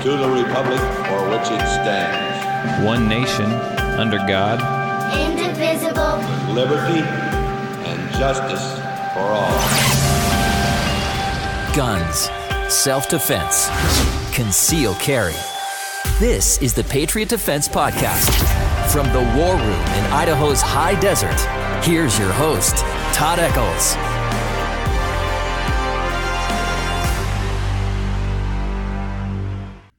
to the republic for which it stands. One nation, under God. Indivisible. With liberty and justice for all. Guns, self-defense, concealed carry. This is the Patriot Defense Podcast. From the War Room in Idaho's high desert, here's your host, Todd Eccles.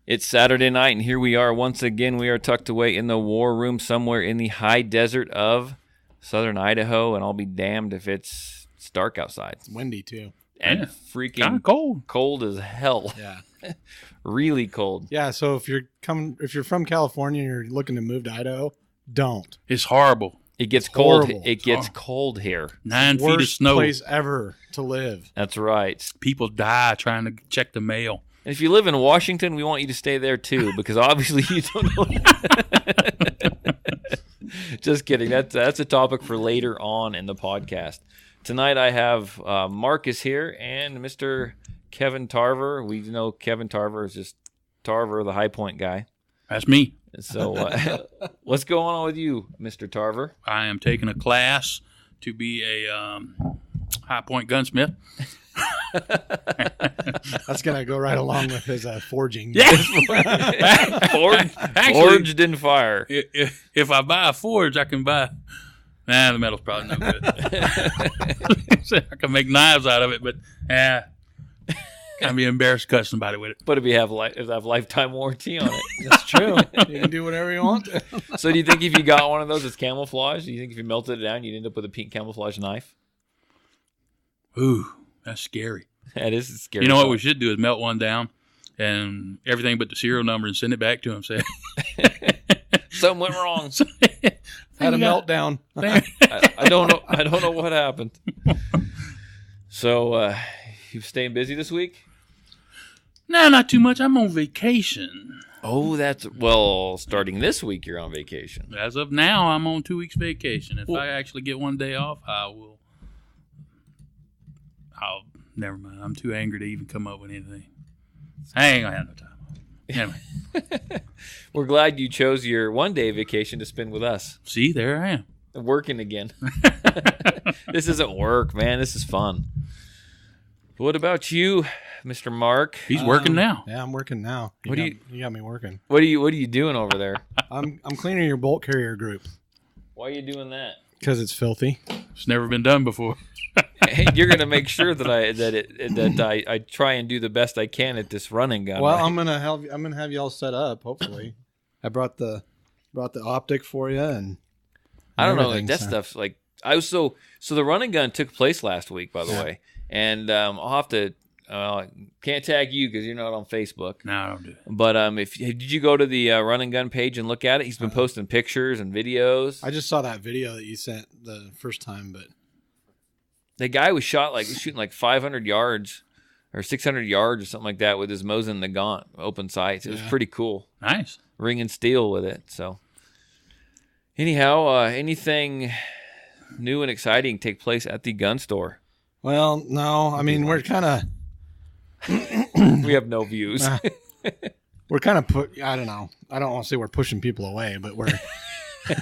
It's Saturday night, and here we are once again. We are tucked away in the war room somewhere in the high desert of southern Idaho, and I'll be damned if it's dark outside. It's windy, too. And freaking kind of cold. Cold as hell. Yeah. Really cold. Yeah, so if you're from California and you're looking to move to Idaho, don't. It's horrible. It gets cold. Horrible. It gets cold here. 9 feet of Worst snow. place ever to live. That's right. People die trying to check the mail. And if you live in Washington, we want you to stay there too, because obviously you don't know. Just kidding. That's a topic for later on in the podcast. Tonight I have Marcus here and Mr. Kevin Tarver. We know Kevin Tarver is just Tarver, the High Point guy. That's me. So what's going on with you, Mr. Tarver? I am taking a class to be a high point gunsmith. That's going to go right along with his forging. Yes. Forged in fire. If I buy a forge, I can buy... the metal's probably no good. I can make knives out of it, but I'd be embarrassed to cut somebody with it. But if you have lifetime warranty on it. That's true. You can do whatever you want. So do you think if you got one of those, it's camouflage? Do you think if you melted it down, you'd end up with a pink camouflage knife? Ooh, that's scary. That is a scary. You know what thought. we should do is melt one down and everything but the serial number and send it back to him. Say, something went wrong. Had a meltdown. I don't know. I don't know what happened. So you staying busy this week? No, not too much. I'm on vacation. Oh, starting this week you're on vacation. As of now, I'm on 2 weeks vacation. If I actually get one day off, I'll never mind. I'm too angry to even come up with anything. I ain't gonna have no time. Anyway. We're glad you chose your one-day vacation to spend with us. See, there I am. Working again. This isn't work, man. This is fun. What about you, Mr. Mark? He's working now. Yeah, I'm working now. You got me working. What are you doing over there? I'm cleaning your bolt carrier group. Why are you doing that? Because it's filthy. It's never been done before. Hey, you're gonna make sure that I try and do the best I can at this running gun. Well, right? I'm gonna have you all set up. Hopefully, I brought the optic for you, and I don't know. Like, that stuff's like so the running gun took place last week, by the way, and I'll have to can't tag you because you're not on Facebook. No, I don't do it. But did you go to the running gun page and look at it? He's been posting pictures and videos. I just saw that video that you sent the first time, but. The guy was shooting like 500 yards or 600 yards or something like that with his Mosin Nagant open sights. It was pretty cool. Nice. Ringing steel with it. So anyhow, anything new and exciting take place at the gun store? Well, no. I mean, we're kind of... We have no views. We're kind of I don't know. I don't want to say we're pushing people away, but we're...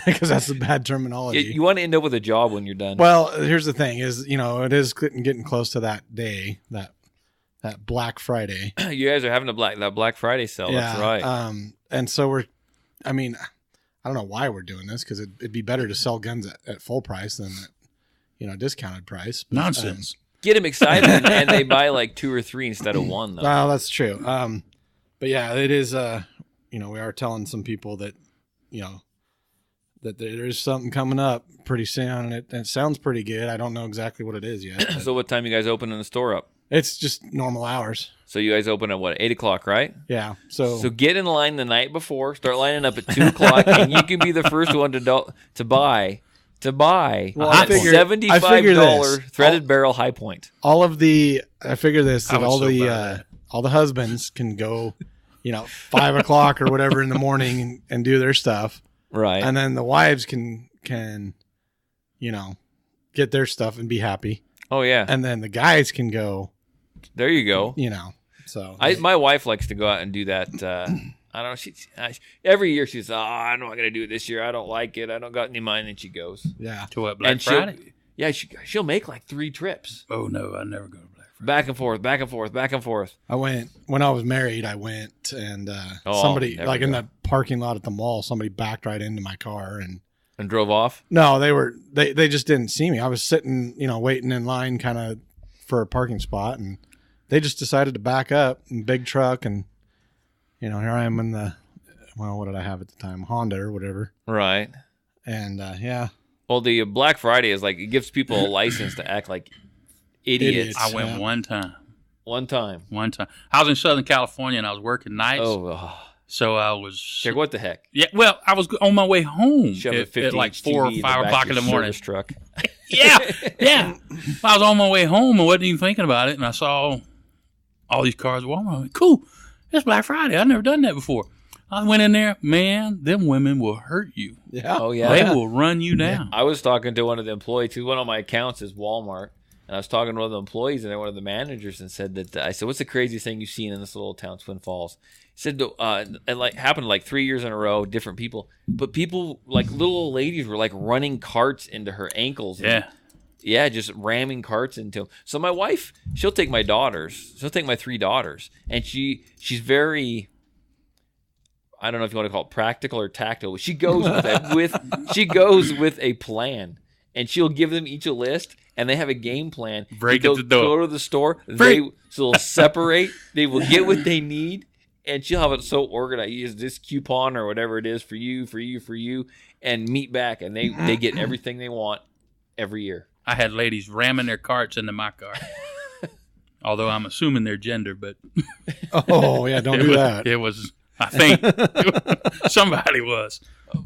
Because that's a bad terminology. You want to end up with a job when you're done. Well, here's the thing: is it is getting close to that day, that Black Friday. You guys are having that Black Friday sale. Yeah, that's right. And so I don't know why we're doing this because it'd be better to sell guns at full price than at discounted price. But, Nonsense. Get them excited, and they buy like 2 or 3 instead of 1. Though. Well, that's true. But yeah, it is. We are telling some people that that there is something coming up pretty soon, and it sounds pretty good. I don't know exactly what it is yet. So what time you guys opening the store up? It's just normal hours. So you guys open at what, 8 o'clock, right? Yeah. So get in line the night before. Start lining up at 2 o'clock, and you can be the first one to buy well, a $75 threaded barrel High Point. I figure this that all the husbands can go, 5 o'clock or whatever in the morning and do their stuff. Right. And then the wives can get their stuff and be happy. Oh, yeah. And then the guys can go. There you go. So My wife likes to go out and do that. I don't know. Every year she's, I'm not going to do it this year. I don't like it. I don't got any mind. And she goes. yeah. To what, Black And Friday? she'll make like 3 trips. Oh, no, I never go to Black Friday. Back and forth, back and forth, back and forth. I went when I was married. I went and Oh, somebody there like we in go. the parking lot at the mall. Somebody backed right into my car And drove off. no, they just didn't see me. I was sitting, waiting in line kind of for a parking spot, and they just decided to back up in big truck, and here I am in the what did I have at the time, Honda or whatever, Right. and yeah. Well, the Black Friday is like, it gives people a license to act like idiots. I went Yeah. one time. One time. I was in Southern California, and I was working nights. Oh, So I was... check what the heck. Yeah, well, I was on my way home Shove a at 50 like 4 or 5 o'clock in the morning. Truck. Yeah. I was on my way home and wasn't even thinking about it, and I saw all these cars at Walmart. I went, cool, it's Black Friday. I've never done that before. I went in there, man, them women will hurt you. Yeah. Oh, yeah. They will run you down. I was talking to one of the employees, who one of my accounts is Walmart, and I was talking to one of the employees and one of the managers, and said that I said, "What's the craziest thing you've seen in this little town, Twin Falls?" He said, "It like happened like 3 years in a row, different people, but people like little old ladies were like running carts into her ankles." Yeah. Yeah, just ramming carts into them. So my wife, she'll take my 3 daughters, and she's very, I don't know if you want to call it practical or tactile. She goes with a plan, and she'll give them each a list, and they have a game plan. Break They at the door. Go to the store. So they'll separate. They will get what they need, and she'll have it so organized. Use this coupon or whatever it is for you, and meet back, and they get everything they want every year. I had ladies ramming their carts into my car. Although I'm assuming their gender, but Oh yeah, don't do that. It was, I think, somebody was.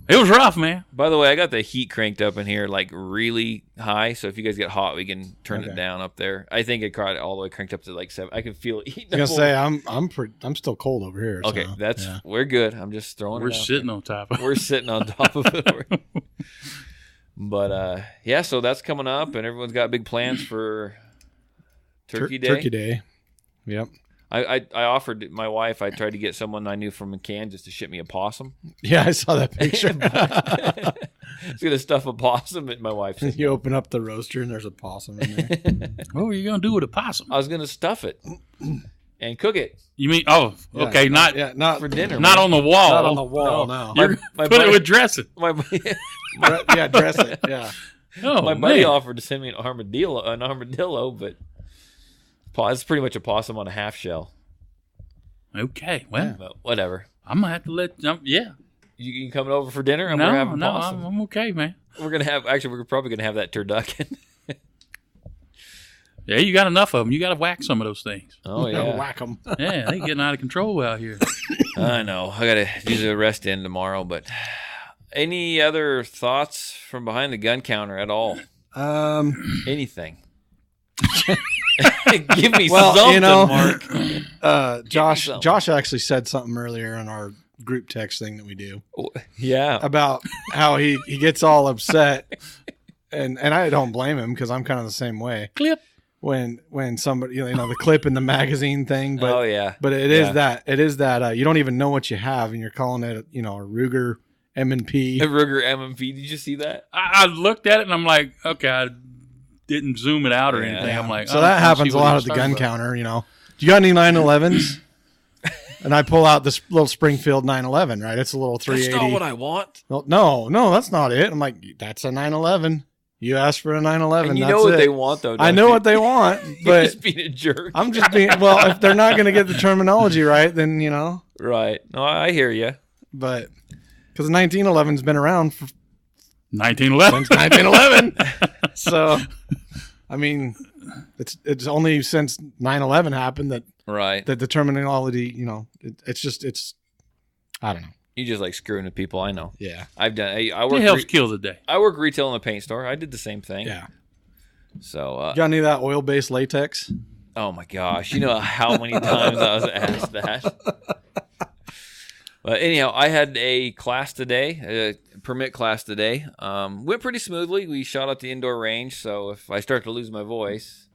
It was rough, man. By the way, I got the heat cranked up in here like really high, so if you guys get hot, we can turn it Okay. down up there. I think it got all the way cranked up to like 7. I can feel it heating I was up. gonna say I'm still cold over here. Okay, so, yeah. we're good. I'm just throwing We're it out sitting on top of there. We're sitting on top of it. But yeah, so that's coming up, and everyone's got big plans for Turkey Day. Turkey Day. Yep. I offered my wife. I tried to get someone I knew from Kansas to ship me a possum. Yeah, I saw that picture. I was gonna stuff a possum, and my wife said, You open up the roaster and there's a possum in there. What were you going to do with a possum? I was gonna stuff it and cook it You mean, okay, not for dinner. not on the wall. Not on the wall, no. You're My put buddy- it with dressing. My Yeah, dress it. Yeah. Oh, my buddy man. offered to send me an armadillo, but it's pretty much a possum on a half shell. Okay, well, But whatever. I'm going to have to let, yeah. You coming over for dinner? And we're having No, possum. I'm okay, man. We're probably gonna have that turducken. Yeah, you got enough of them. You got to whack some of those things. Oh yeah, Whack them. Yeah, they getting out of control out here. I know. I gotta do the rest in tomorrow. But any other thoughts from behind the gun counter at all? Anything? Give me something, Mark. Josh actually said something earlier in our group text thing that we do Yeah. about how he gets all upset, and I don't blame him because I'm kind of the same way. Clip. When somebody the clip in the magazine thing, but Oh, yeah. but it is that you don't even know what you have and you're calling it a Ruger M&P. Ruger M&P. Did you see that? I looked at it and I'm like, okay, I didn't zoom it out or Yeah. anything. I'm like, So oh, that let's happens see a what lot he at the was gun talking about. counter. Do you got any 911s? And I pull out this little Springfield 911, right? It's a little 380. That's not what I want. Well, no, that's not it. I'm like, that's a 911. You asked for a 911. And you that's know what it. they want, though. I don't know you? what they want, You're but just being a jerk. I'm just being, well, if they're not going to get the terminology right, then, Right. No, I hear you. but because the 1911's been around for 1911. since 1911. So, I mean, it's only since 9/11 happened that Right. the terminology, it's I don't know. You just like screwing with people. I know. Yeah. I've done. I It work. helps kill the day. I work retail in a paint store. I did the same thing. Yeah. So, Got any of that oil-based latex? oh my gosh, you know how many times I was asked that. But anyhow, I had a class today, a permit class today. Went pretty smoothly. We shot at the indoor range, so if I start to lose my voice,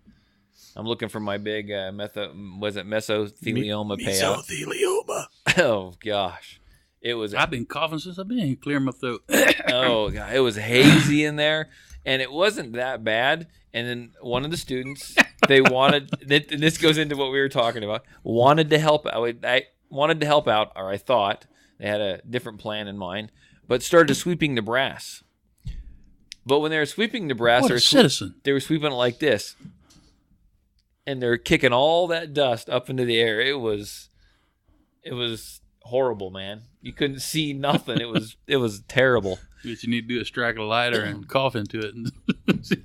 I'm looking for my big mesothelioma payout. Mesothelioma. Oh gosh, it was. I've been coughing since I've been here, clearing my throat. Oh god, it was hazy in there, and it wasn't that bad. And then one of the students, they wanted. And this goes into what we were talking about. Wanted to help. I wanted to help out, or I thought they had a different plan in mind, but started sweeping the brass. But when they were sweeping the brass, What a citizen. they were sweeping it like this, and they're kicking all that dust up into the air. It was horrible, man. You couldn't see nothing. It was terrible. But you need to do a strike of lighter and cough into it. And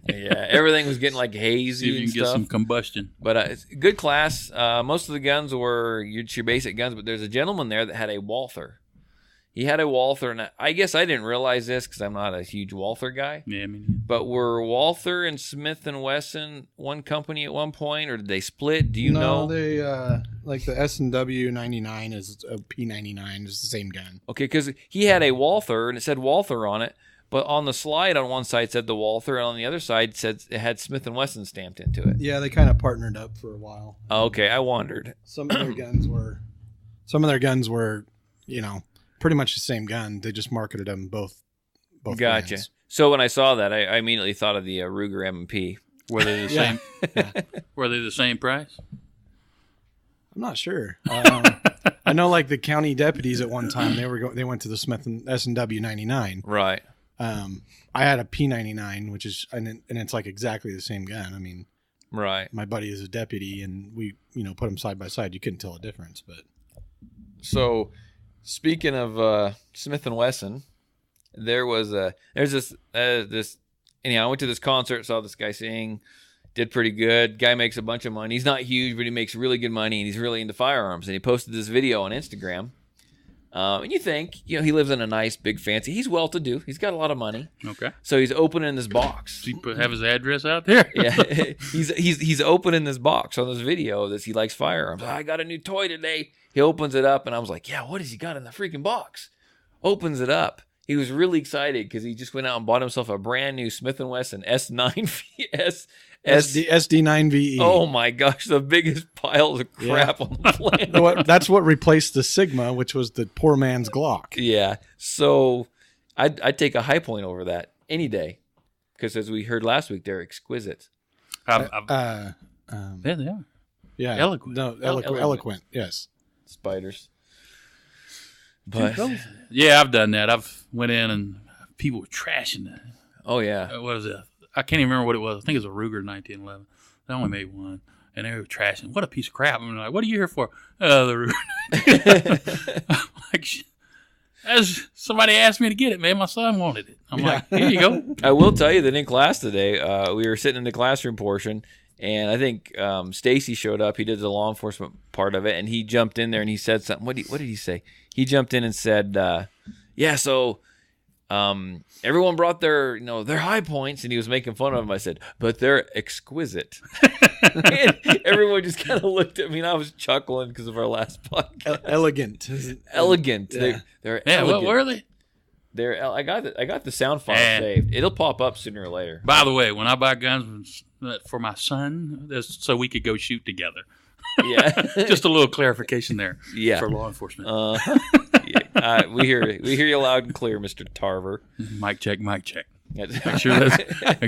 Yeah, everything was getting like see hazy if you and can get stuff. some combustion. But it's a good class. Most of the guns were your basic guns, but there's a gentleman there that had a Walther. He had a Walther, and I guess I didn't realize this because I'm not a huge Walther guy. Yeah, I mean, But were Walther and Smith & Wesson one company at one point, or did they split? Do you know? They like the S&W 99 is a P99 is the same gun. Okay, because he had a Walther, and it said Walther on it, but on the slide on one side said the Walther, and on the other side said it had Smith & Wesson stamped into it. Yeah, they kind of partnered up for a while. Okay, I wondered. Some of their guns were, pretty much the same gun. They just marketed them both Gotcha. brands. So when I saw that, I immediately thought of the Ruger M&P. were they the same? Yeah. Were they the same price? I'm not sure. I know, like the county deputies at one time, they went to the Smith and S&W 99. Right. I had a P99, which is and it's like exactly the same gun. I mean, Right. my buddy is a deputy, and we put them side by side. You couldn't tell a difference, but So, speaking of Smith & Wesson, there's this anyhow, I went to this concert, saw this guy sing, did pretty good. Guy makes a bunch of money. He's not huge, but he makes really good money, and he's really into firearms. And he posted this video on Instagram. And you think, he lives in a nice, big, fancy. He's well-to-do. He's got a lot of money. Okay. So he's opening this box. Does he have his address out there? Yeah, he's opening this box on this video that he likes firearms. I got a new toy today. He opens it up, and I was like, yeah, what has he got in the freaking box? Opens it up. He was really excited because he just went out and bought himself a brand new Smith & Wesson SD9VE. Oh my gosh, the biggest piles of crap on the planet. That's what replaced the Sigma, which was the poor man's Glock. Yeah, so I'd take a high point over that any day because, as we heard last week, they're exquisite. There they are. Yeah, Eloquent. No, eloquent. Yes. Spiders. But Yeah, I've done that. I've went in and people were trashing it. oh yeah, What was it? I can't even remember what it was. I think it was a Ruger 1911. They only made one. And they were trashing. What a piece of crap. I'm like, what are you here for? The Ruger. I'm like, as somebody asked me to get it, man. My son wanted it. I'm like, here you go. I will tell you that in class today, we were sitting in the classroom portion, and I think Stacy showed up. He did the law enforcement part of it, and he jumped in there and he said something. What did he say? He jumped in and said, "Yeah, so everyone brought their high points," and he was making fun of them. I said, "But they're exquisite." And everyone just kind of looked at me, and I was chuckling because of our last podcast. Elegant. Elegant. Yeah. They're Yeah, elegant. what were they? I got the sound file And- saved. It'll pop up sooner or later. By the way, when I buy guns for my son, that's so we could go shoot together. Yeah. Just a little clarification there Yeah. for law enforcement. Yeah. We hear you loud and clear, Mr. Tarver. Mic check, mic check. Make Make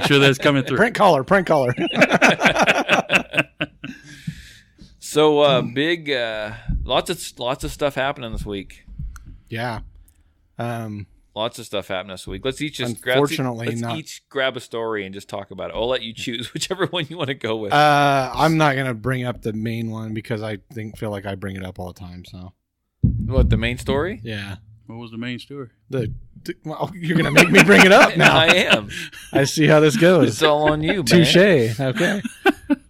sure that's coming through. Print collar. So big, lots of stuff happening this week. Yeah. Lots of stuff happening this week. Let's each Unfortunately, not. each grab a story and just talk about it. I'll let you choose whichever one you want to go with. I'm not gonna bring up the main one because I feel like I bring it up all the time. So What, the main story? yeah, What was the main story? well, you're gonna make me bring it up now. I am. I see how this goes. It's all on you, man. Touche. Okay.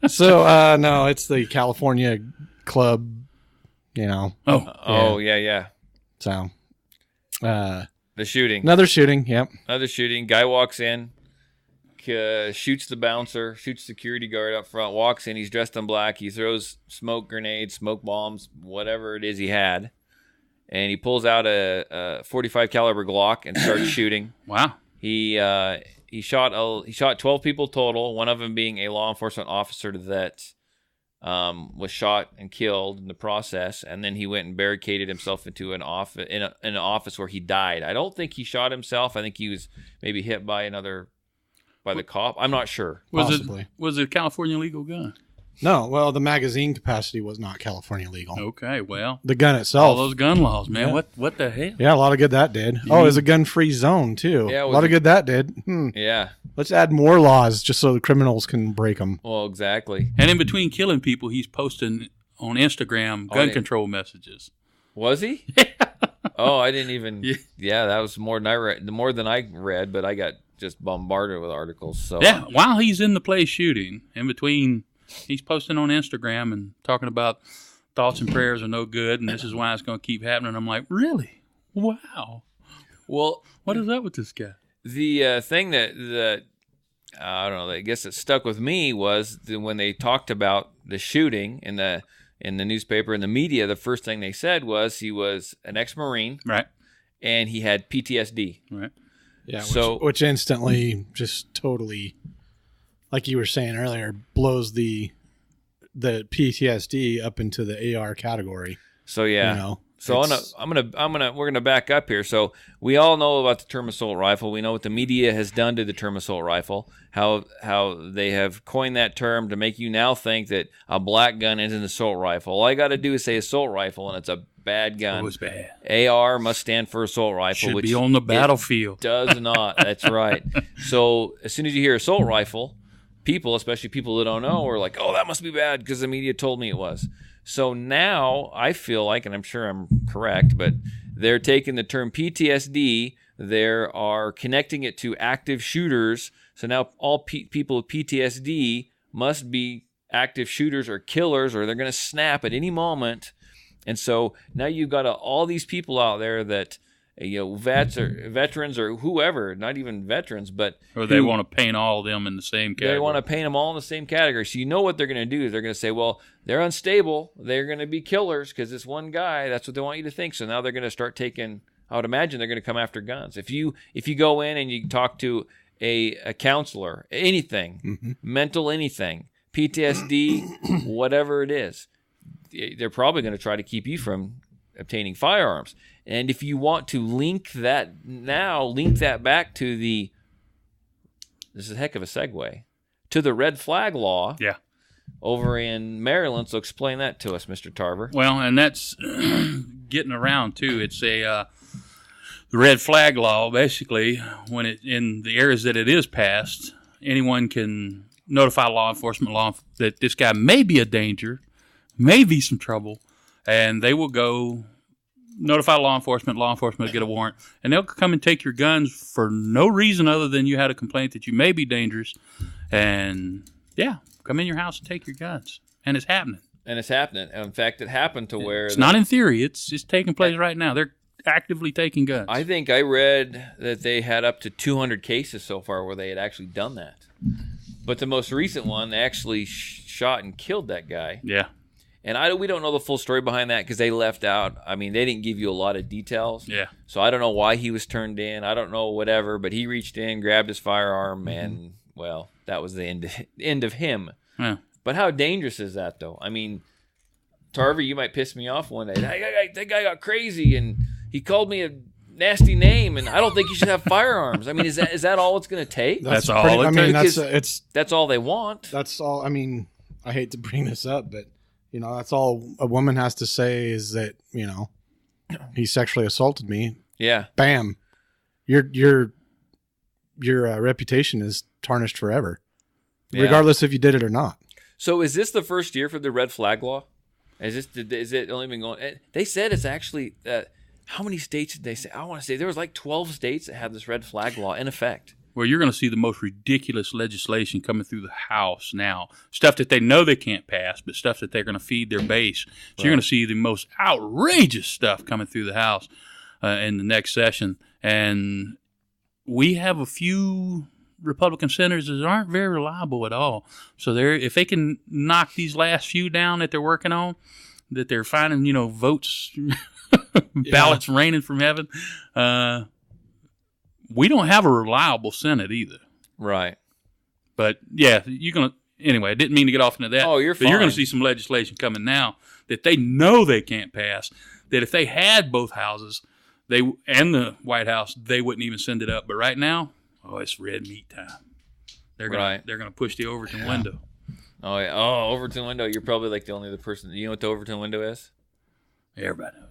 So no, it's the California club. Oh yeah. So The shooting. another shooting. Yep. Another shooting. Guy walks in, shoots the bouncer, shoots security guard up front, walks in. He's dressed in black. He throws smoke grenades, smoke bombs, whatever it is he had. And he pulls out a 45 caliber Glock and starts shooting. Wow. He he shot 12 people total. One of them being a law enforcement officer that was shot and killed in the process, and then he went and barricaded himself into an office in an office where he died. I don't think he shot himself. I think he was maybe hit by the cop. I'm not sure. Was it a California legal gun? No, well, the magazine capacity was not California legal. Okay, well, The gun all itself. those gun laws, man. Yeah. What the hell? Yeah, a lot of good that did. Oh, it was a gun-free zone, too. Yeah, a lot of good that did. Yeah. Let's add more laws just so the criminals can break them. Well, exactly. And in between killing people, he's posting on Instagram gun control messages. Was he? Oh, I didn't even. Yeah, that was more than I read, but I got just bombarded with articles. So Yeah, while he's in the place shooting, in between, he's posting on Instagram and talking about thoughts and prayers are no good, and this is why it's going to keep happening. I'm like, really? Wow. Well, What is up with this guy? the thing that I don't know, I guess it stuck with me was when they talked about the shooting in the newspaper and the media. The first thing they said was he was an ex-Marine, Right. and he had PTSD. Right. Yeah, So- which instantly just totally, like you were saying earlier, blows the PTSD up into the AR category. So yeah. You know, So it's- we're gonna back up here. So we all know about the term assault rifle. We know what the media has done to the term assault rifle. How they have coined that term to make you now think that a black gun is an assault rifle. All I got to do is say assault rifle, and it's a bad gun. It was bad. AR must stand for assault rifle. Should which be on the it battlefield. does not. That's right. So as soon as you hear assault rifle, people, especially people that don't know, are like, "Oh, that must be bad," because the media told me it was. So now I feel like, and I'm sure I'm correct, but they're taking the term PTSD, they are connecting it to active shooters. So now all people with PTSD must be active shooters or killers, or they're going to snap at any moment. And so now you've got all these people out there that, veterans or whoever, not even veterans, but Or they want to paint all of them in the same category. they want to paint them all in the same category. So you know what they're going to do is they're going to say, well, they're unstable. They're going to be killers because this one guy, that's what they want you to think. So now they're going to start taking, I would imagine they're going to come after guns. If you go in and you talk to a counselor, anything, mental anything, PTSD, whatever it is, they're probably going to try to keep you from obtaining firearms. And if you want to link that back to this is a heck of a segue, to the red flag law Yeah. over in Maryland. So explain that to us, Mr. Tarver. Well, and that's getting around too. It's the red flag law. Basically, when it in the areas that it is passed, anyone can notify law enforcement that this guy may be a danger, may be some trouble, and they will go notify law enforcement. Law enforcement will get a warrant, and they'll come and take your guns for no reason other than you had a complaint that you may be dangerous, and come in your house and take your guns, and it's happening. And it's happening. In fact, it happened to where It's not in theory. It's taking place right now. They're actively taking guns. I think I read that they had up to 200 cases so far where they had actually done that. But the most recent one, they actually shot and killed that guy. Yeah. And we don't know the full story behind that because they left out. I mean, they didn't give you a lot of details. Yeah. So I don't know why he was turned in. I don't know whatever. But he reached in, grabbed his firearm, and, well, that was the end of him. Yeah. But how dangerous is that, though? I mean, Tarver, you might piss me off one day. That guy got crazy, and he called me a nasty name, and I don't think you should have firearms. I mean, is that all it's going to take? That's all it takes. That's all they want. That's all. I mean, I hate to bring this up, but that's all a woman has to say is that he sexually assaulted me. Yeah. Bam, your reputation is tarnished forever, regardless if you did it or not. So is this the first year for the red flag law? Is it only been going? They said it's actually how many states did they say? I want to say there was like 12 states that have this red flag law in effect. Well, you're going to see the most ridiculous legislation coming through the House now. Stuff that they know they can't pass, but stuff that they're going to feed their base. So you're going to see the most outrageous stuff coming through the House in the next session. And we have a few Republican senators that aren't very reliable at all. So if they can knock these last few down that they're working on, that they're finding, votes, ballots raining from heaven, we don't have a reliable Senate either. Right. But yeah, you're gonna anyway. I didn't mean to get off into that. Oh, you're But you're fine. gonna see some legislation coming now that they know they can't pass. That if they had both houses, and the White House, they wouldn't even send it up. But right now, it's red meat time. They're gonna push the Overton window. Oh yeah. Oh, Overton window. You're probably like the only other person. You know what the Overton window is? Everybody knows.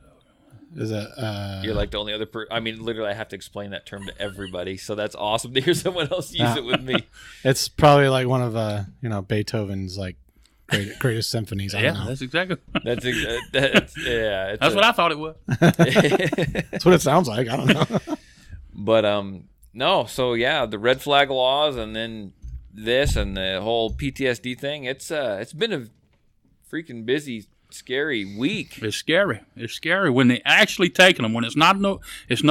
Is it? You're like the only other person. I mean, literally, I have to explain that term to everybody. So that's awesome to hear someone else use it with me. It's probably like one of Beethoven's like greatest symphonies. I don't know. That's exactly. That's What I thought it was. That's what it sounds like. I don't know. But no. So yeah, the red flag laws, and then this and the whole PTSD thing. It's been a freaking busy, scary week. It's scary. It's scary when they actually taking them. When it's no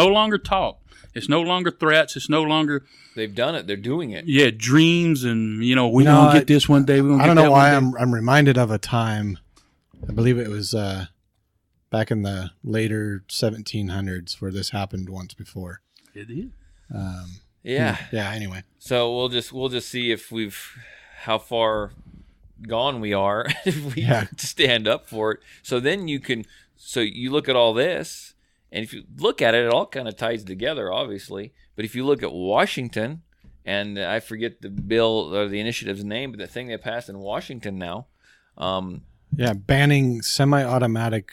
longer talk. It's no longer threats. It's no longer. They've done it. They're doing it. Yeah, dreams and we're gonna get this one day. I don't know why I'm reminded of a time. I believe it was back in the later 1700s where this happened once before. It is. Yeah. Yeah. Anyway. So we'll just see if how far gone we are if we stand up for it. So then you look at all this, and if you look at it, it all kind of ties together, obviously. But if you look at Washington, and I forget the bill or the initiative's name, but the thing they passed in Washington now. Banning semi-automatic.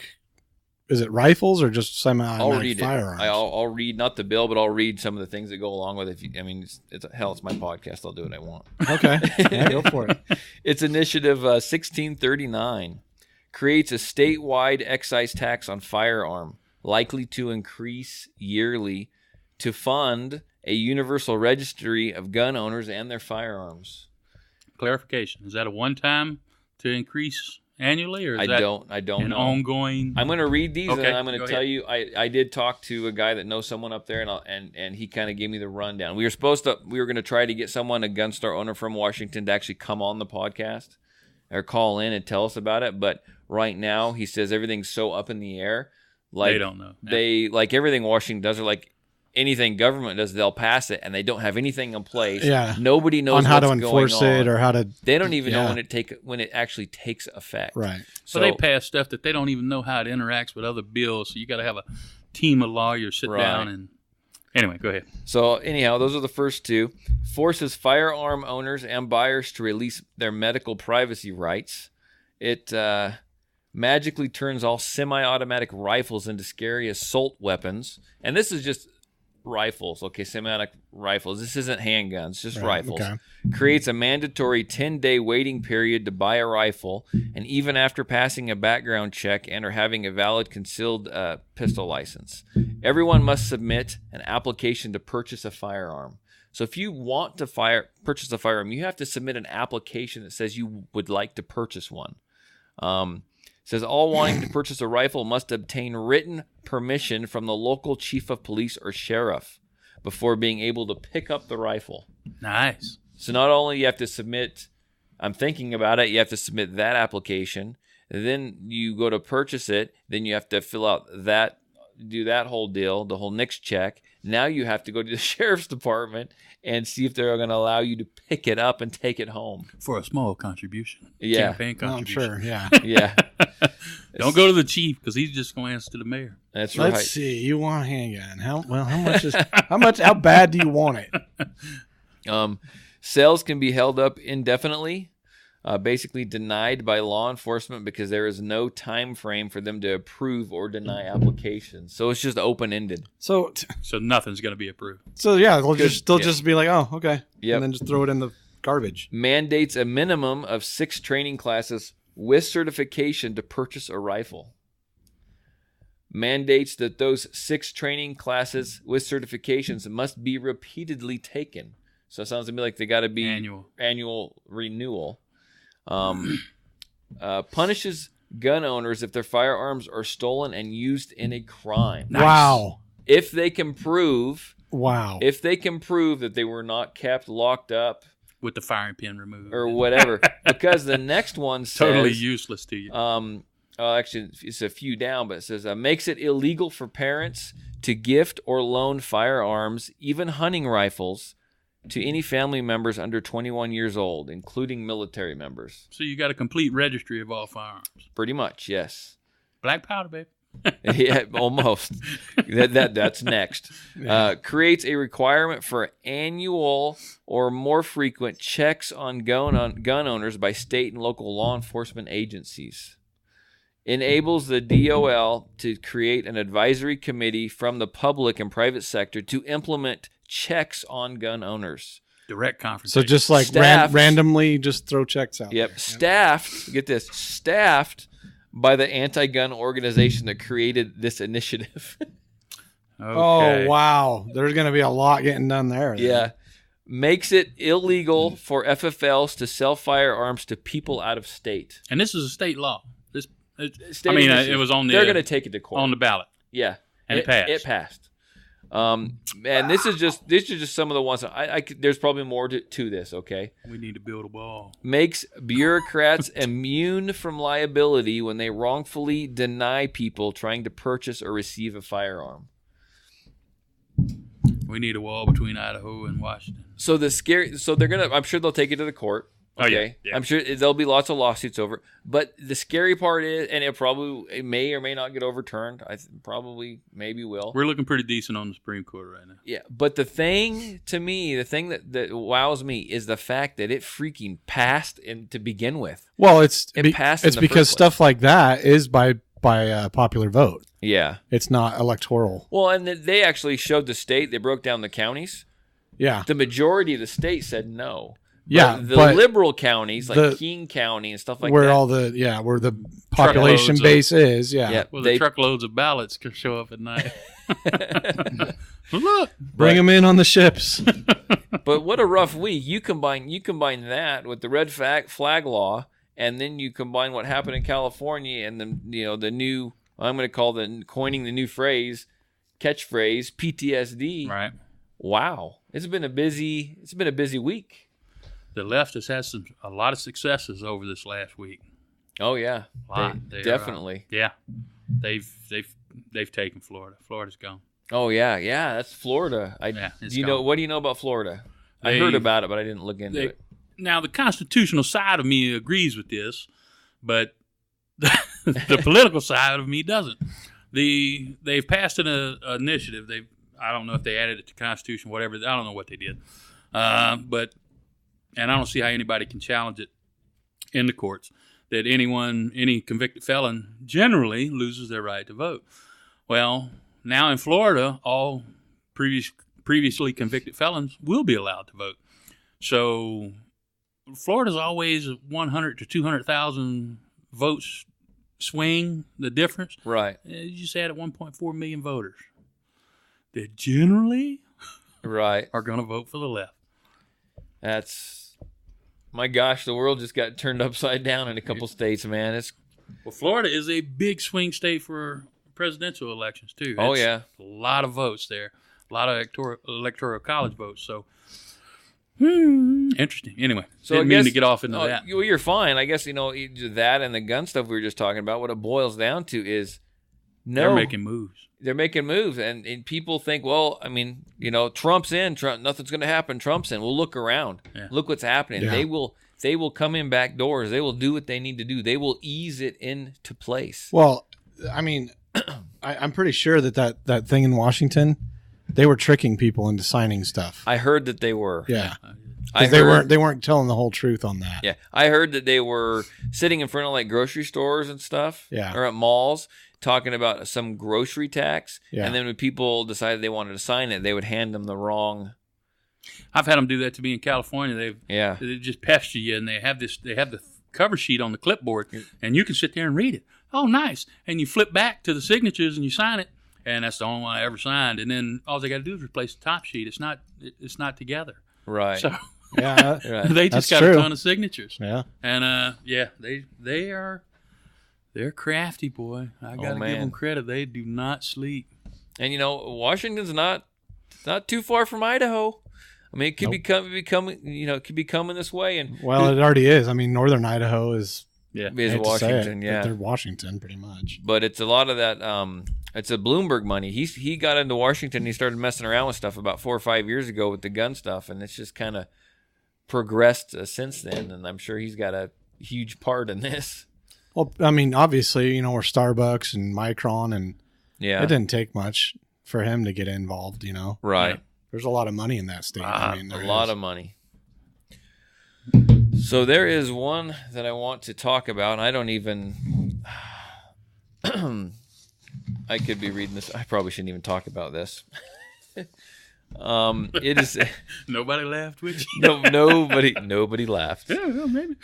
Is it rifles or just semi-automatic firearms? I'll read not the bill, but I'll read some of the things that go along with it. It's my podcast. I'll do what I want. Okay, yeah, go for it. It's Initiative 1639 creates a statewide excise tax on firearm, likely to increase yearly to fund a universal registry of gun owners and their firearms. Clarification: is that a one-time to increase annually, or is I don't know. Ongoing? I'm going to read these, Okay, and I'm going to tell ahead. you. I did talk to a guy that knows someone up there, and he kind of gave me the rundown. We were going to try to get someone, a gun store owner from Washington, to actually come on the podcast or call in and tell us about it. But right now, he says everything's so up in the air. Like They don't know. They like everything Washington does, or like anything government does, they'll pass it, and they don't have anything in place. Yeah. Nobody knows on how to what's enforce going on. it or how to. They don't even know when it actually takes effect. Right. So they pass stuff that they don't even know how it interacts with other bills. So you got to have a team of lawyers sit down and. Anyway, go ahead. So anyhow, those are the first two. Forces firearm owners and buyers to release their medical privacy rights. It magically turns all semi-automatic rifles into scary assault weapons. And this is just rifles, okay, semi-automatic rifles. This isn't handguns, just rifles. Okay. Creates a mandatory 10-day waiting period to buy a rifle, and even after passing a background check and or having a valid concealed pistol license. Everyone must submit an application to purchase a firearm. So if you want to purchase a firearm, you have to submit an application that says you would like to purchase one. It says all wanting to purchase a rifle must obtain written permission from the local chief of police or sheriff before being able to pick up the rifle. Nice. So not only you have to submit, I'm thinking about it, you have to submit that application, and then you go to purchase it, then you have to fill out that, do that whole deal, the whole NICS check. Now you have to go to the sheriff's department and see if they're going to allow you to pick it up and take it home. For a small contribution. Yeah. Campaign I'm contribution. sure. Yeah. Yeah. Don't go to the chief because he's just going to answer to the mayor. That's right. Let's see. You want a handgun? How bad do you want it? Sales can be held up indefinitely, basically denied by law enforcement because there is no time frame for them to approve or deny applications. So it's just open-ended. So nothing's going to be approved. yeah, they'll just be like, oh, okay, Yep. and then just throw it in the garbage. Mandates a minimum of 6 training classes with certification to purchase a rifle. Mandates that those 6 training classes with certifications must be repeatedly taken. So it sounds to me like they got to be annual renewal. Punishes gun owners if their firearms are stolen and used in a crime. Nice. Wow. If they can prove that they were not kept locked up With the firing pin removed. or whatever, because the next one says totally useless to you. actually it's a few down, but it says makes it illegal for parents to gift or loan firearms, even hunting rifles, to any family members under 21 years old, including military members. So you got a complete registry of all firearms. Pretty much, yes. Black powder, baby. Yeah, almost. That's next. Creates a requirement for annual or more frequent checks on gun owners by state and local law enforcement agencies. Enables the DOL to create an advisory committee from the public and private sector to implement checks on gun owners. Direct confrontation. So just like randomly just throw checks out. Yep. Staffed, get this, staffed by the anti-gun organization that created this initiative. Okay. Oh, wow. There's going to be a lot getting done there. Then. Yeah. Makes it illegal for FFLs to sell firearms to people out of state. And this is a state law. State it was on the. They're going to take it to court on the ballot. Yeah, and it passed. It passed. And this is just some of the ones. There's probably more to this. Okay. We need to build a wall. Makes bureaucrats immune from liability when they wrongfully deny people trying to purchase or receive a firearm. We need a wall between Idaho and Washington. So I'm sure they'll take it to the court. Okay. Oh, yeah. I'm sure there'll be lots of lawsuits over it. But the scary part is, and it may or may not get overturned. Maybe will. We're looking pretty decent on the Supreme Court right now. Yeah. But the thing that wows me is the fact that it freaking passed to begin with. Well, it's passed. It's because stuff like that is by popular vote. Yeah. It's not electoral. Well, and they actually showed the state. They broke down the counties. Yeah. The majority of the state said no. Yeah, but liberal counties like King County and stuff like where that. Where the population base is. Yeah. Well, the truckloads of ballots could show up at night. Look, bring them in on the ships. But what a rough week! You combine that with the red flag law, and then you combine what happened in California and the new. I'm going to call coining the new catchphrase PTSD. Right. Wow, it's been a busy week. The left has had a lot of successes over this last week. Oh yeah, definitely. They've taken Florida. Florida's gone. Oh yeah, that's Florida. What do you know about Florida? I heard about it, but I didn't look into it. Now the constitutional side of me agrees with this, but the political side of me doesn't. They've passed an initiative. I don't know if they added it to the Constitution, whatever. I don't know what they did, and I don't see how anybody can challenge it in the courts, that any convicted felon generally loses their right to vote. Well, now in Florida, all previously convicted felons will be allowed to vote. So Florida's always 100 to 200,000 votes swing, the difference. Right. You just added 1.4 million voters that generally are going to vote for the left. My gosh, the world just got turned upside down in a couple states, man. Well, Florida is a big swing state for presidential elections, too. Oh, yeah. A lot of votes there. A lot of electoral college votes. So, interesting. Anyway, didn't mean to get off into that. Well, you're fine. I guess, that and the gun stuff we were just talking about, what it boils down to is they're making moves. They're making moves, and people think, well, Trump's in. Nothing's going to happen. Trump's in. We'll look around. Yeah. Look what's happening. Yeah. They will come in back doors. They will do what they need to do. They will ease it into place. Well, I'm pretty sure that thing in Washington, they were tricking people into signing stuff. I heard that they were. Yeah. They weren't telling the whole truth on that. Yeah, I heard that they were sitting in front of like grocery stores and stuff. Yeah. Or at malls, talking about some grocery tax. Yeah. And then when people decided they wanted to sign it, they would hand them the wrong. I've had them do that to me in California. They just pester you, and they have the cover sheet on the clipboard, and you can sit there and read it. Oh, nice! And you flip back to the signatures and you sign it, and that's the only one I ever signed. And then all they got to do is replace the top sheet. It's not together. Right. So yeah, they just got a ton of signatures. Yeah. And they're crafty, boy. I got to give them credit. They do not sleep. And Washington's not too far from Idaho. It could could be coming this way. And it already is. Northern Idaho is Washington. They're Washington pretty much. But it's a lot of that It's a Bloomberg money. He got into Washington and he started messing around with stuff about 4 or 5 years ago with the gun stuff, and it's just kind of progressed since then, and I'm sure he's got a huge part in this. Well, I mean, obviously, we're Starbucks and Micron, and it didn't take much for him to get involved, Right. Yeah. There's a lot of money in that state. A lot of money. So there is one that I want to talk about, and I don't even... I could be reading this. I probably shouldn't even talk about this. It is... Nobody laughed with you? No, nobody laughed. Yeah, well, maybe.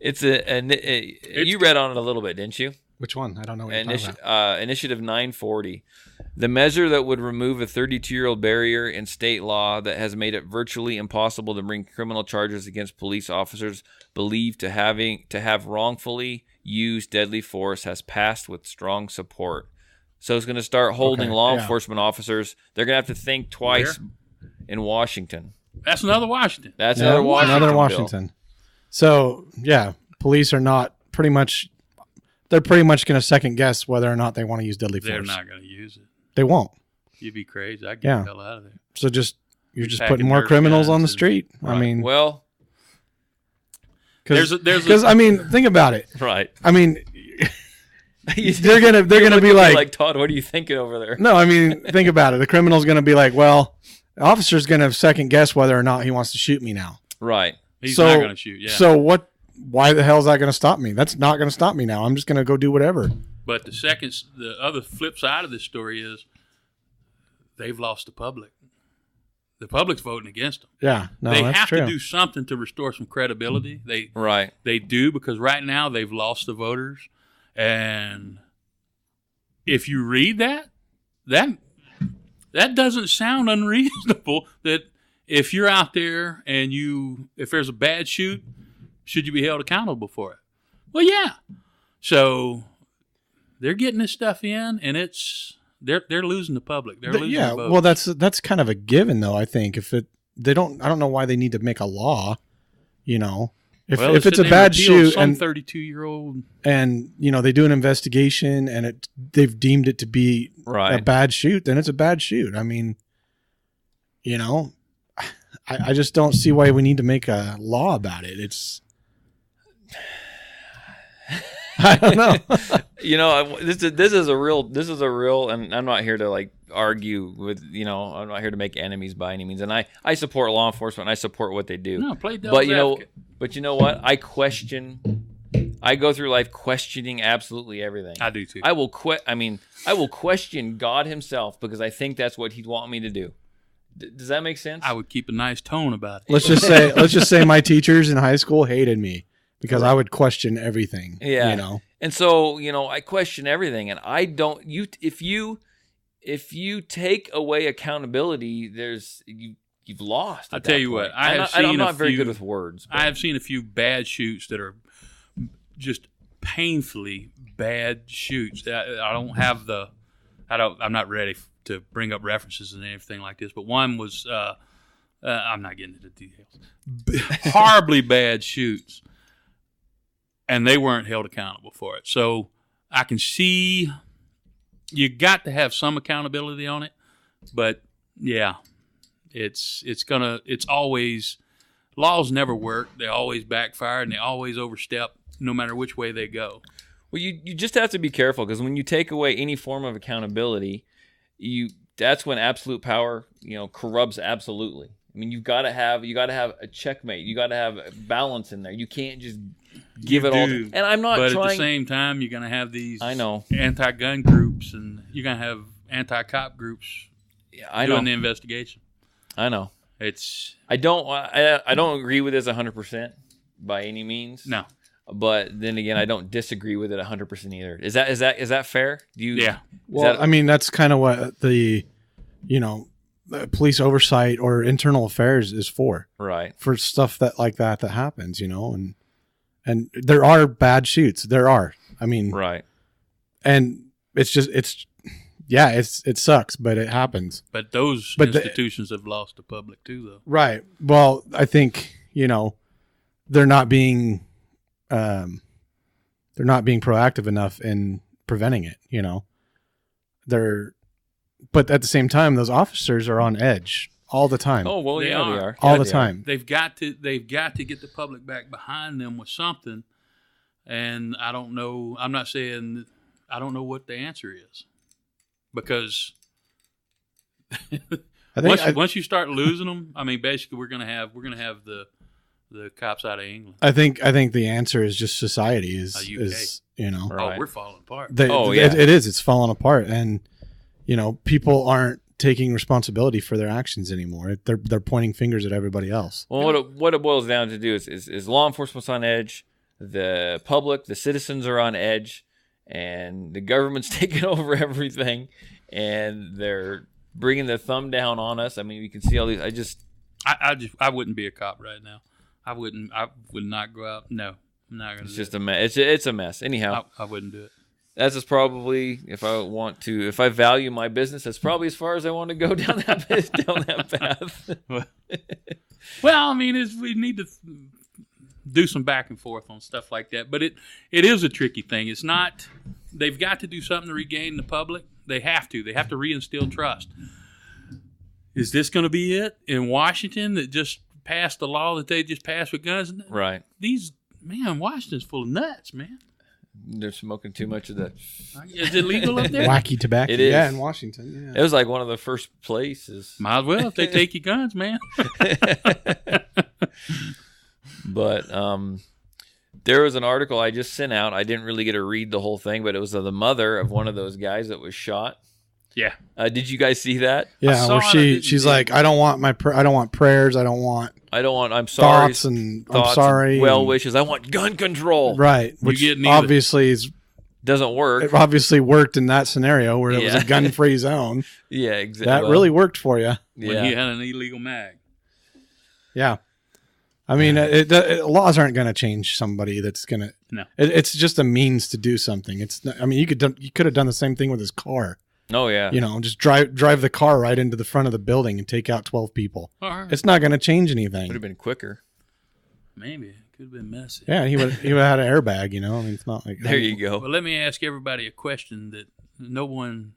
You read on it a little bit, didn't you? Which one? I don't know what you're talking about. Initiative 940. The measure that would remove a 32-year-old barrier in state law that has made it virtually impossible to bring criminal charges against police officers believed to have wrongfully used deadly force has passed with strong support. So it's going to start holding law enforcement officers. They're going to have to think twice in Washington. That's another Washington. That's another Washington. Another Washington. Bill. So, police are not they're pretty much going to second guess whether or not they want to use deadly force. They're not going to use it. They won't. You'd be crazy. I'd get the hell out of there. So you're just putting more criminals on the street. Right. I mean, well, because think about it. Right. I mean, they're gonna be like, Todd, what are you thinking over there? No, I mean, think about it. The criminal's gonna be like, well, the officer's gonna second guess whether or not he wants to shoot me now. Right. He's not gonna shoot. Yeah. So what? Why the hell is that gonna stop me? That's not gonna stop me now. I'm just gonna go do whatever. But the other flip side of this story is they've lost the public. The public's voting against them. Yeah, no, they that's have true. to do something to restore some credibility. They do, because right now they've lost the voters. And if you read that doesn't sound unreasonable. That if you're out there and if there's a bad shoot, should you be held accountable for it? Well, yeah. So they're getting this stuff in, and they're losing the public. They're losing the vote. Well, that's kind of a given, though. I think I don't know why they need to make a law. If it's a bad shoot and 32-year-old and they do an investigation and they've deemed it to be a bad shoot, then it's a bad shoot. I mean, I just don't see why we need to make a law about it. It's I don't know. This is a real, and I'm not here to argue with, I'm not here to make enemies by any means. And I support law enforcement. And I support what they do. No, play devil's advocate. But you know what? I go through life questioning absolutely everything. I do too. I will question God himself because I think that's what he'd want me to do. Does that make sense? I would keep a nice tone about it. Let's just say my teachers in high school hated me because I would question everything. Yeah. And so, I question everything, and I don't. If you take away accountability, you've lost. I'll tell you what. I'm not very good with words. I have seen a few bad shoots that are just painfully bad shoots. I'm not ready to bring up references and anything like this, but one was. I'm not getting into details. Horribly bad shoots. And they weren't held accountable for it. So I can see you got to have some accountability on it. But yeah, it's always, laws never work. They always backfire and they always overstep no matter which way they go. Well, you just have to be careful because when you take away any form of accountability, that's when absolute power, corrupts absolutely. I mean, you got to have a checkmate. You got to have a balance in there. You can't just give it all. And I'm not trying. But at the same time, you're going to have these anti-gun groups, and you're going to have anti-cop groups doing the investigation. I know. I don't agree with this 100% by any means. No. But then again, I don't disagree with it 100% either. Is that fair? Well, I mean, that's kind of what the police oversight or internal affairs is for. Right. For stuff that happens, and there are bad shoots. There are. I mean, right. And it sucks, but it happens. But those institutions have lost the public too, though. Right. Well, I think, they're not being proactive enough in preventing it. But at the same time, those officers are on edge all the time. Oh well, They yeah, are. they are all Yeah, the they time. They've got to get the public back behind them with something. And I don't know. I'm not saying I don't know what the answer is, because once you start losing them, I mean, basically we're gonna have the cops out of England. I think the answer is just society is Right. Oh, we're falling apart. It is. It's falling apart, and people aren't taking responsibility for their actions anymore. They're pointing fingers at everybody else. Well, what it boils down to do is law enforcement's on edge, the public, the citizens are on edge, and the government's taking over everything, and they're bringing their thumb down on us. I mean, you can see all these. I wouldn't be a cop right now. I would not go out. No, I'm not gonna. It's just a mess. It's a mess. Anyhow, I wouldn't do it. That's just probably if I value my business, that's probably as far as I want to go down that path. Well, I mean, we need to do some back and forth on stuff like that, but it is a tricky thing. It's not. They've got to do something to regain the public. They have to reinstill trust. Is this going to be it in Washington that just passed the law that they just passed with guns? Right. Washington's full of nuts, man. They're smoking too much of that. Is it legal up there? Wacky tobacco. It is. Yeah, in Washington. Yeah. It was like one of the first places. Might as well if they take your guns, man. But there was an article I just sent out. I didn't really get to read the whole thing, but it was of the mother of one of those guys that was shot. Yeah. Did you guys see that? Yeah, where she's like, I don't want prayers. I'm sorry. Thoughts I'm and sorry. well wishes. I want gun control. Right. Which obviously doesn't work. It obviously worked in that scenario where it was a gun-free zone. Yeah, exactly. That really worked for you. When he had an illegal mag. Yeah. I mean, laws aren't going to change somebody that's going to. No. It's just a means to do something. It's. Not, I mean, you could have done the same thing with his car. Oh yeah. Just drive the car right into the front of the building and take out 12 people. Right. It's not going to change anything. Would have been quicker. Maybe it could have been messy. Yeah, he would have had an airbag. I mean, it's not like there you go. Well, let me ask everybody a question that no one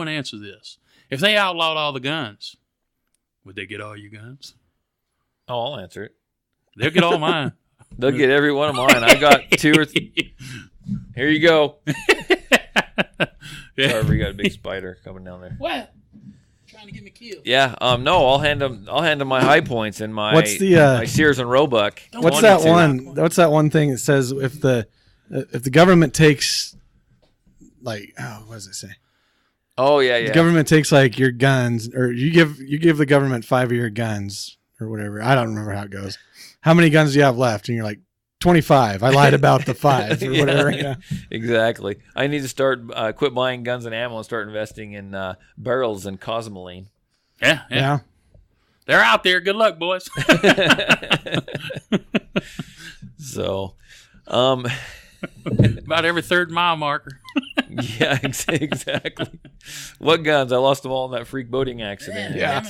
answers this. If they outlawed all the guns, would they get all your guns? Oh, I'll answer it. They'll get all mine. They'll get every one of mine. I got 2 or 3. Here you go. Yeah. Tarver, you got a big spider coming down there. What? Trying to get me killed. Yeah. No, I'll hand them my high points and my my Sears and Roebuck. What's that one? What's that one thing that says if the government takes what does it say? Oh yeah. The government takes your guns, or you give the government 5 of your guns or whatever. I don't remember how it goes. How many guns do you have left? And you're like, 25. I lied about the 5 or whatever. Yeah. Exactly. I need to start quit buying guns and ammo and start investing in barrels and cosmoline. Yeah. They're out there. Good luck, boys. So, about every 3rd mile marker. Yeah, exactly. What guns? I lost them all in that freak boating accident. Yeah.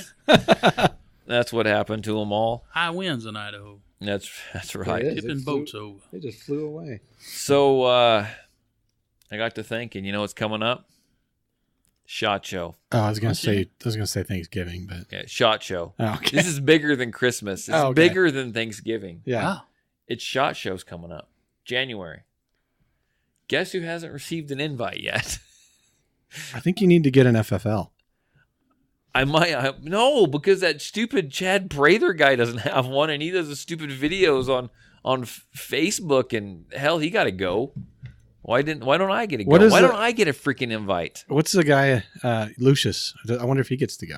That's what happened to them all. High winds in Idaho. That's right. Tipping boats over. They just flew away. So I got to thinking, what's coming up? SHOT Show. Oh, I was gonna say Thanksgiving, but Yeah, SHOT Show. Oh, okay. This is bigger than Christmas. It's bigger than Thanksgiving. Yeah. Wow. It's SHOT Show's coming up. January. Guess who hasn't received an invite yet? I think you need to get an FFL. No, because that stupid Chad Prather guy doesn't have one, and he does the stupid videos on Facebook, and hell, he got to go. Why don't I get to go? Why don't I get a freaking invite? What's the guy, Lucius? I wonder if he gets to go.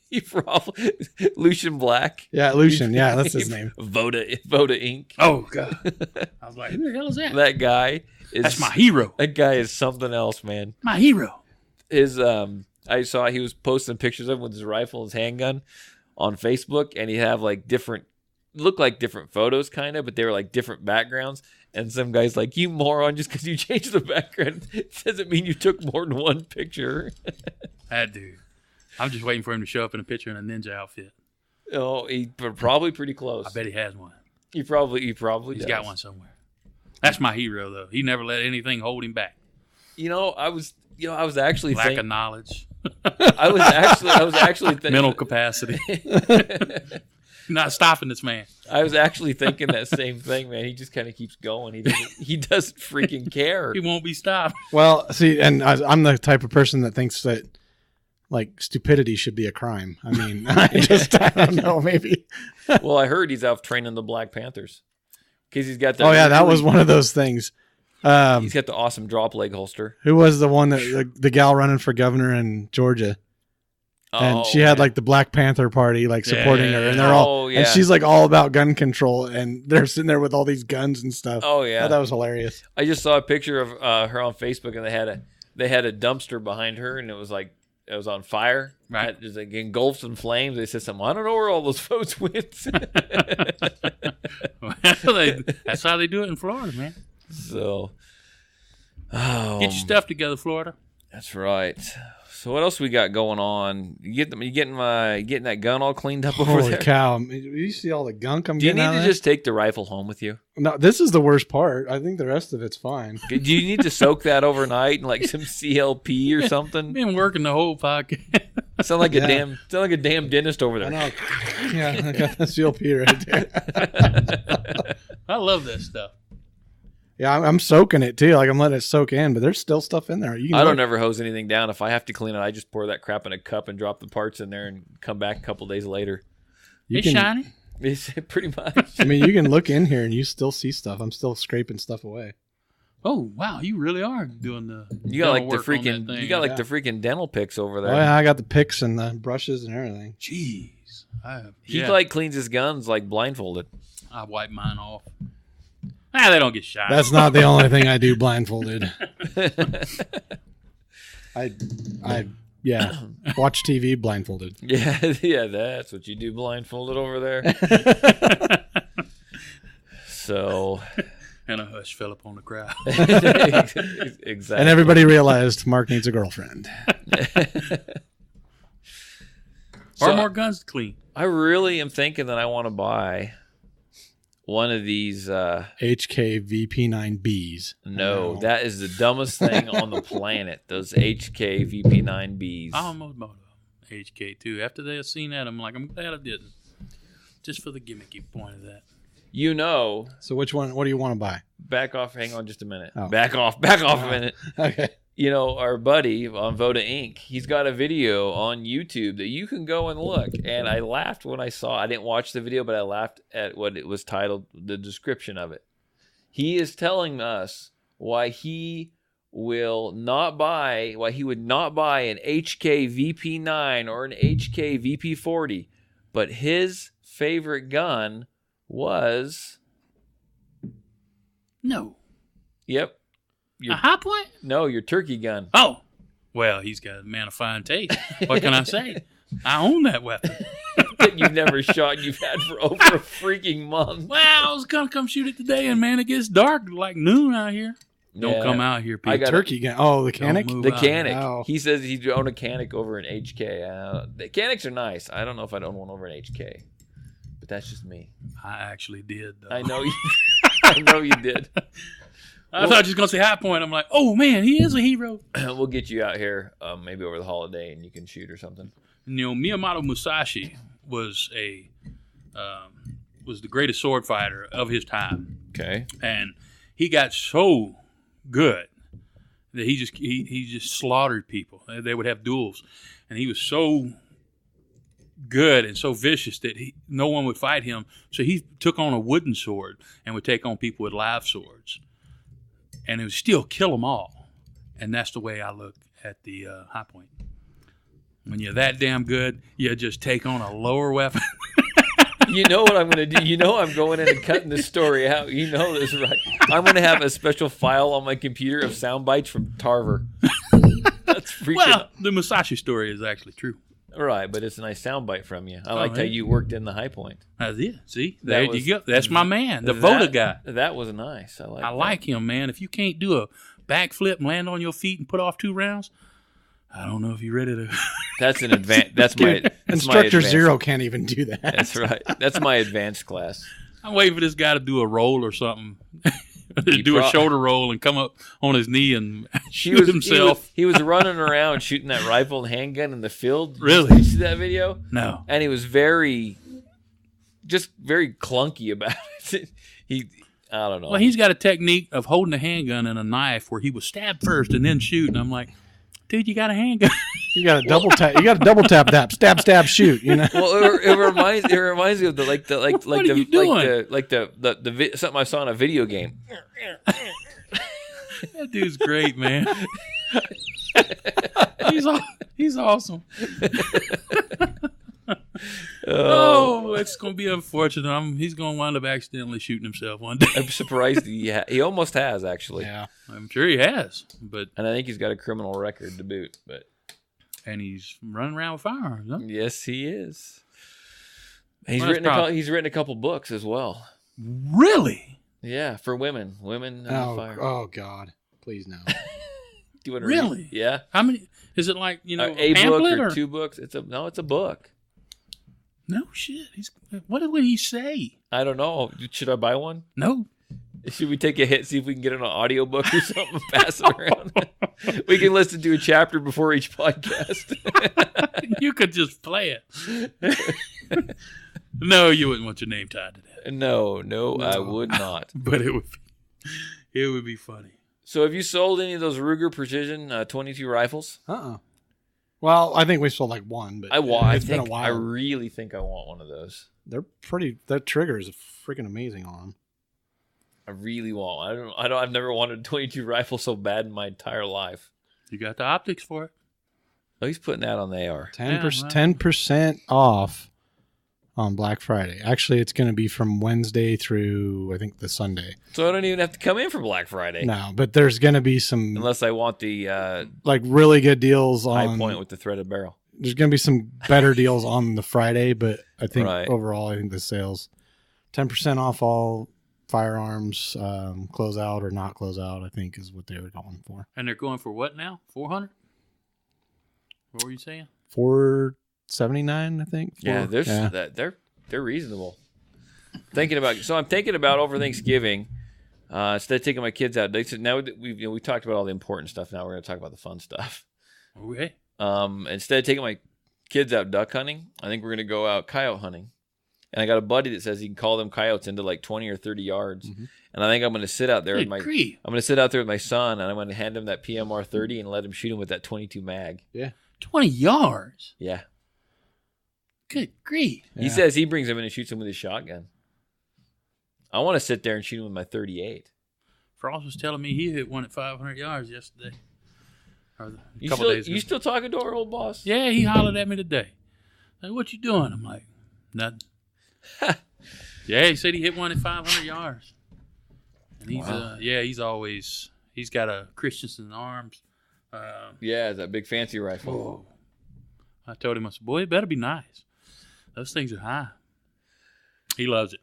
He probably Lucian Black. Yeah, Lucian. Yeah, that's his name. Voda Inc. Oh God! I was like, who the hell is that? That guy is. That's my hero. That guy is something else, man. My hero. I saw he was posting pictures of him with his rifle and his handgun on Facebook, and he'd have look like different photos kind of, but they were like different backgrounds. And some guy's like, you moron, just because you changed the background doesn't mean you took more than one picture. That dude. I'm just waiting for him to show up in a picture in a ninja outfit. Oh, he probably pretty close. I bet he has one. He probably He's got one somewhere. That's my hero, though. He never let anything hold him back. You know, I was actually Lack thinking. of knowledge, I was actually thinking. mental capacity. Not stopping this man. I was actually thinking that same thing, man. He just kind of keeps going. He doesn't freaking care. He won't be stopped. Well, see, and I'm the type of person that thinks that like stupidity should be a crime. I mean, I don't know, maybe. Well, I heard he's out training the Black Panthers because he's got that. Oh yeah, that was one of those things. He's got the awesome drop leg holster. Who was the one that the gal running for governor in Georgia? And she had like the Black Panther Party like supporting her, and they're all and she's like all about gun control, and they're sitting there with all these guns and stuff. Oh yeah, that was hilarious. I just saw a picture of her on Facebook, and they had a dumpster behind her, and it was on fire. Right, it was like engulfed in flames. They said something. I don't know where all those votes went. That's how they do it in Florida, man. So, get your stuff together, Florida. That's right. So what else we got going on? You getting that gun all cleaned up over Holy there? cow! You see all the gunk I'm Do you getting? need to just take the rifle home with you? No, this is the worst part. I think the rest of it's fine. Do you need to soak that overnight in like some CLP or something? Been working the whole podcast. Sound like a damn dentist over there. I know. Yeah, I got the CLP right there. I love that stuff. Yeah, I'm soaking it too. Like I'm letting it soak in, but there's still stuff in there. I don't ever hose anything down. If I have to clean it, I just pour that crap in a cup and drop the parts in there and come back a couple days later. It's shiny. It's pretty much. I mean, you can look in here and you still see stuff. I'm still scraping stuff away. Oh wow, you really are doing the. You got like the dental work on that freaking. thing. You got like the freaking dental picks over there. Oh yeah, I got the picks and the brushes and everything. Jeez, He like cleans his guns like blindfolded. I wipe mine off. They don't get shot. That's not the only thing I do blindfolded. I watch TV blindfolded. Yeah, that's what you do blindfolded over there. So, and a hush fell upon the crowd. Exactly. And everybody realized Mark needs a girlfriend. Or more guns to clean. I really am thinking that I want to buy one of these HK VP9Bs. No, that is the dumbest thing on the planet. Those HK VP9Bs. I almost bought a HK too. After they had seen that, I'm like, I'm glad I didn't. Just for the gimmicky point of that. You know. So which one? What do you want to buy? Back off. Hang on just a minute. Oh. Back off a minute. Okay. You know, our buddy on Voda Inc., he's got a video on YouTube that you can go and look. And I laughed when I saw, I didn't watch the video, but I laughed at what it was titled, the description of it. He is telling us why he would not buy an HK VP9 or an HK VP40, but his favorite gun was... No. Yep. A high point? No, your turkey gun. Oh. Well, he's got a man of fine taste. What can I say? I own that weapon. That you've never shot and you've had for over a freaking month. Well, I was going to come shoot it today, and man, it gets dark like noon out here. Don't come out here, people. I got turkey gun. Oh, the Canic? The Canic. Oh. He says he'd own a Canic over an HK. The Canics are nice. I don't know if I'd own one over an HK. But that's just me. I actually did, though. I know you I know you did. I thought you was going to say high point. I'm like, oh, man, he is a hero. We'll get you out here maybe over the holiday and you can shoot or something. You know, Miyamoto Musashi was the greatest sword fighter of his time. Okay. And he got so good that he just slaughtered people. They would have duels. And he was so good and so vicious that no one would fight him. So he took on a wooden sword and would take on people with live swords. And it would still kill them all. And that's the way I look at the high point. When you're that damn good, you just take on a lower weapon. You know what I'm going to do? You know I'm going in and cutting this story out. You know this, right? I'm going to have a special file on my computer of sound bites from Tarver. That's freaking... Well, the Musashi story is actually true. Right, but it's a nice sound bite from you. I liked how you worked in the high point. That's it. See? There you go. That's my man, the Voda guy. That was nice. I like him, man. If you can't do a backflip and land on your feet and put off 2 rounds, I don't know if you're ready to... That's an advanced... That's my... Instructor Zero can't even do that. That's right. That's my advanced class. I'm waiting for this guy to do a roll or something do a shoulder roll and come up on his knee and shoot himself. He was running around shooting that rifle and handgun in the field. Really? Did you see that video? No. And he was very clunky about it. I don't know. Well, he's got a technique of holding a handgun and a knife where he was stabbed first and then shoot. And I'm like, dude, you got a handgun. You got to double tap. You got to double tap that. Stab, stab, shoot. You know. Well, it reminds me of something I saw in a video game. That dude's great, man. He's awesome. Oh, it's going to be unfortunate. He's going to wind up accidentally shooting himself one day. I'm surprised he almost has, actually. Yeah, I'm sure he has. And I think he's got a criminal record to boot. And he's running around with firearms, huh? Yes, he is. He's written a couple books as well. Really? Yeah, for women. Women on fire. Oh, God. Please, no. Do you want to really? read? Yeah. How many? Is it like, a book or 2 books? It's a book. No shit. What would he say? I don't know. Should I buy one? No. Should we take a hit, see if we can get an audiobook or something and pass it around? We can listen to a chapter before each podcast. You could just play it. No, you wouldn't want your name tied to that. No, I would not. But it would be funny. So have you sold any of those Ruger Precision 22 rifles? Well, I think we sold like one, but it's been a while. I really think I want one of those. That trigger is freaking amazing on them. I really want. I've never wanted a 22 rifle so bad in my entire life. You got the optics for it. Oh, he's putting that on the AR. 10% off on Black Friday. Actually, it's going to be from Wednesday through, I think, the Sunday. So I don't even have to come in for Black Friday. No, but there's going to be some... Unless I want the... like really good deals on... High point with the threaded barrel. There's going to be some better deals on the Friday, but I think overall, I think the sales... 10% off all firearms, closeout or not closeout, I think is what they were going for. And they're going for what now? 400? What were you saying? 479, I think. They're reasonable. I'm thinking about over Thanksgiving. Instead of taking my kids out, they said now we talked about all the important stuff. Now we're going to talk about the fun stuff. Okay. Instead of taking my kids out duck hunting, I think we're going to go out coyote hunting. And I got a buddy that says he can call them coyotes into like 20 or 30 yards. Mm-hmm. And I think I'm going to sit out there with my son, and I'm going to hand him that PMR 30 and let him shoot him with that 22 mag. Yeah. 20 yards? Yeah. Good grief. Yeah. He says he brings him in and shoots him with his shotgun. I want to sit there and shoot him with my 38. Frost was telling me he hit one at 500 yards yesterday. You still talking to our old boss? Yeah, he hollered at me today. Like, what you doing? I'm like, nothing. Yeah, he said he hit one at 500 yards. And he's he's got a Christensen Arms. That big fancy rifle. Whoa. I told him, I said, boy, it better be nice. Those things are high. He loves it.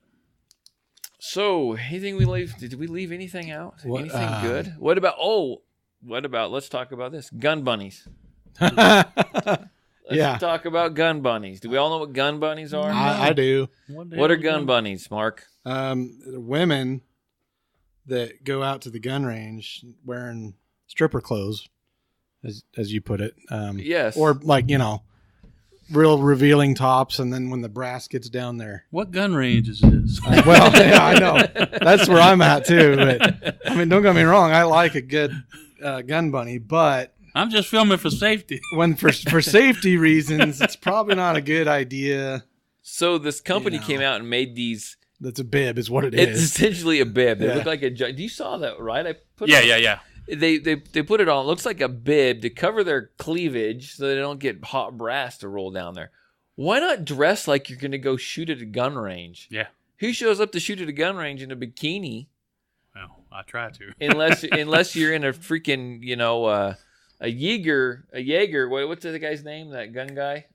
So, anything we leave? Did we leave anything out? Anything good? What about, let's talk about this. Gun Bunnies. Let's talk about Gun Bunnies. Do we all know what Gun Bunnies are? I do. What are Gun Bunnies, Mark? Women that go out to the gun range wearing stripper clothes, as you put it. Yes. Or like, real revealing tops, and then when the brass gets down there. What gun range is this? I know. That's where I'm at, too. But, I mean, don't get me wrong. I like a good gun bunny, but... I'm just filming for safety. When for safety reasons, it's probably not a good idea. So this company came out and made these. That's a bib, is what it is. is. It's essentially a bib. They look like a. You saw that, right? Yeah. They put it on. It looks like a bib to cover their cleavage so they don't get hot brass to roll down there. Why not dress like you're going to go shoot at a gun range? Yeah. Who shows up to shoot at a gun range in a bikini? Well, I try to. unless you're in a freaking a Jaeger. What's the guy's name? That gun guy,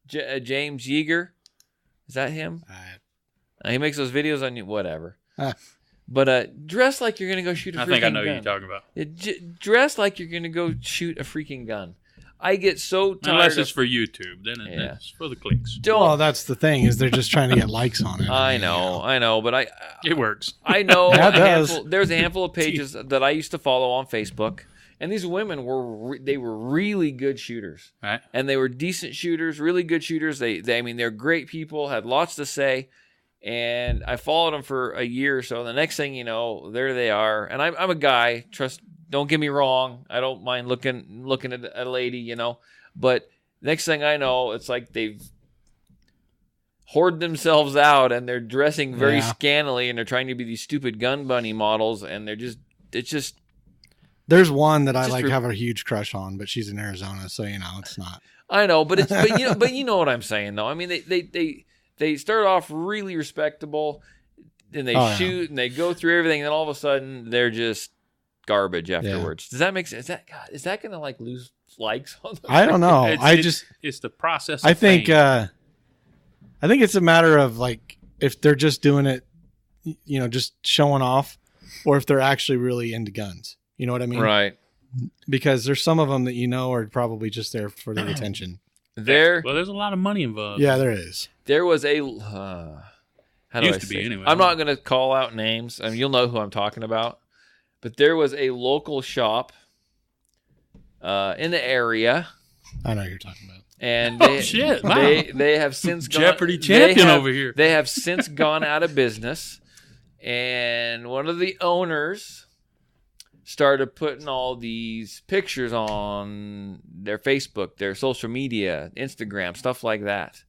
James Yeager. Is that him? He makes those videos on you. Whatever. But dress like you're gonna go shoot a freaking gun. I think I know who you're talking about. Dress like you're gonna go shoot a freaking gun. I get so tired. Unless it's for YouTube, then it's for the clicks. Well, that's the thing is they're just trying to get likes on it. I know, but it works. I know Yeah, it does. there's a handful of pages that I used to follow on Facebook, and these women were really good shooters, right? And they were decent shooters, really good shooters. They're great people, had lots to say, and I followed them for a year or so. The next thing you know, there they are, and I'm a guy. Don't get me wrong. I don't mind looking at a lady, But next thing I know, it's like they've hoarded themselves out and they're dressing very scantily and they're trying to be these stupid Gun Bunny models and it's just. There's one that I have a huge crush on, but she's in Arizona, so it's not. I know, but you know what I'm saying though. I mean, they start off really respectable, and they shoot and they go through everything, and then all of a sudden they're just garbage afterwards. Does that make sense? Is that gonna lose likes on them? I don't know. It's the process. I think it's a matter of if they're just doing it, just showing off, or if they're actually really into guns. You know what I mean? Right. Because there's some of them that are probably just there for the attention. There's a lot of money involved. Yeah, there is. There was a how do I say it? Anyway. I'm not gonna call out names. I mean, you'll know who I'm talking about. But there was a local shop in the area. I know what you're talking about. And they have since gone Jeopardy champion over here. They have since gone out of business. And one of the owners started putting all these pictures on their Facebook, their social media, Instagram, stuff like that.